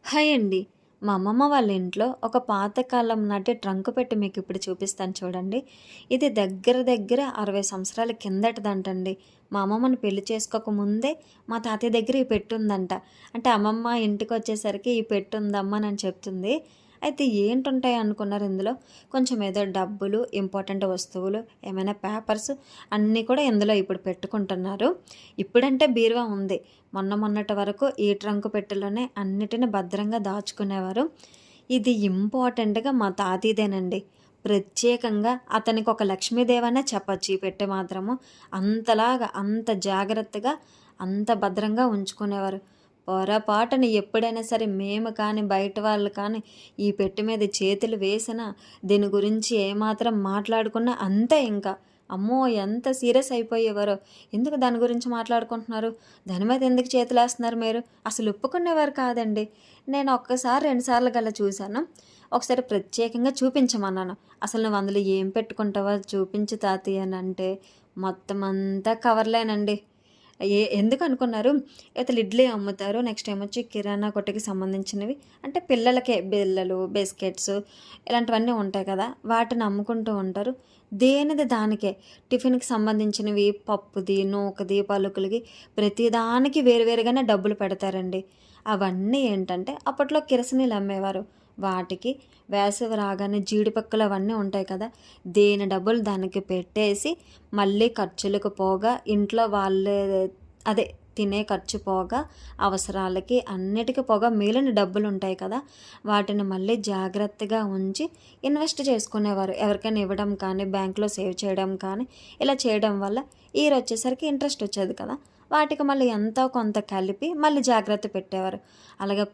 Hi అండి. మా అమ్మమ్మ వాళ్ళ ఇంట్లో ఒక పాతకాలం నాటి ట్రంక్ పెట్టి మీకిప్పుడు చూపిస్తాను చూడండి. ఇది దగ్గర దగ్గర 60 సంవత్సరాల కిందటిదంటండి. మా అమ్మమ్మని పెళ్లి చేసుకోక ముందే మా తాతయ్య దగ్గర ఈ పెట్టుందంట. అంటే అమ్మమ్మ ఇంటికొచ్చేసరికి ఈ పెట్టుందమ్మనని చెప్తుంది. అయితే ఏంటుంటాయి అనుకున్నారు ఇందులో? కొంచెం ఏదో డబ్బులు, ఇంపార్టెంట్ వస్తువులు, ఏమైనా పేపర్స్ అన్నీ కూడా ఇందులో ఇప్పుడు పెట్టుకుంటున్నారు. ఇప్పుడంటే బీరువా ఉంది. మొన్నటి వరకు ఈ ట్రంక్ పెట్టెలోనే అన్నిటిని భద్రంగా దాచుకునేవారు. ఇది ఇంపార్టెంట్‌గా మా తాతయ్యదేనండి. ప్రత్యేకంగా అతనికి ఒక లక్ష్మీదేవనే చెప్పొచ్చు ఈ పెట్టె మాత్రము. అంతలాగా, అంత జాగ్రత్తగా, అంత భద్రంగా ఉంచుకునేవారు. పొరపాటున ఎప్పుడైనా సరే మేము కానీ, బయట వాళ్ళు కానీ ఈ పెట్టె మీద చేతులు వేసినా, దీని గురించి ఏమాత్రం మాట్లాడుకున్నా అంతే ఇంకా. అమ్మో! ఎంత సీరియస్ అయిపోయేవారో. ఎందుకు దాని గురించి మాట్లాడుకుంటున్నారు? దాని మీద ఎందుకు చేతులేస్తున్నారు మీరు? అసలు ఒప్పుకునేవారు కాదండి. నేను ఒక్కసారి, 2 సార్లు గలా చూశాను. ఒకసారి ప్రత్యేకంగా చూపించమన్నాను. "అసలు నువ్వు అందులో ఏం పెట్టుకుంటావో చూపించు తాతయ్య" అనంటే, మొత్తం అంతా కవర్లేనండి. ఎందుకనుకున్నారు? ఇవతల ఇడ్లీ అమ్ముతారు. నెక్స్ట్ ఏమొచ్చి కిరాణా కొట్టుకి సంబంధించినవి. అంటే పిల్లలకే బిళ్ళలు, బిస్కెట్స్ ఇలాంటివన్నీ ఉంటాయి కదా! వాటిని అమ్ముకుంటూ ఉంటారు. దేనిది దానికే. టిఫిన్‌కి సంబంధించినవి పప్పుది, నూకది, పలుకులకి ప్రతిదానికి వేరువేరుగానే డబ్బులు పెడతారండి. అవన్నీ ఏంటంటే అప్పట్లో కిరసనీలు అమ్మేవారు. వాటికి వేసవి రాగానే జీడిపప్పులు అవన్నీ ఉంటాయి కదా! దేని డబ్బులు దానికి పెట్టేసి మళ్ళీ ఖర్చులకు పోగా ఇంట్లో వాళ్ళే అదే తినే ఖర్చు పోగా అవసరాలకి అన్నిటికి పోగా మిగిలిన డబ్బులుంటాయి కదా! వాటిని మళ్ళీ జాగ్రత్తగా ఉంచి ఇన్వెస్ట్ చేసుకునేవారు. ఎవరికైనా ఇవ్వడం కానీ, బ్యాంక్‌లో సేవ్ చేయడం కానీ, ఇలా చేయడం వల్ల ఇయరొచ్చేసరికి ఇంట్రెస్ట్ వచ్చేది కదా! వాటికి మళ్ళీ ఎంతో కొంత కలిపి మళ్ళీ జాగ్రత్త పెట్టేవారు. అలాగా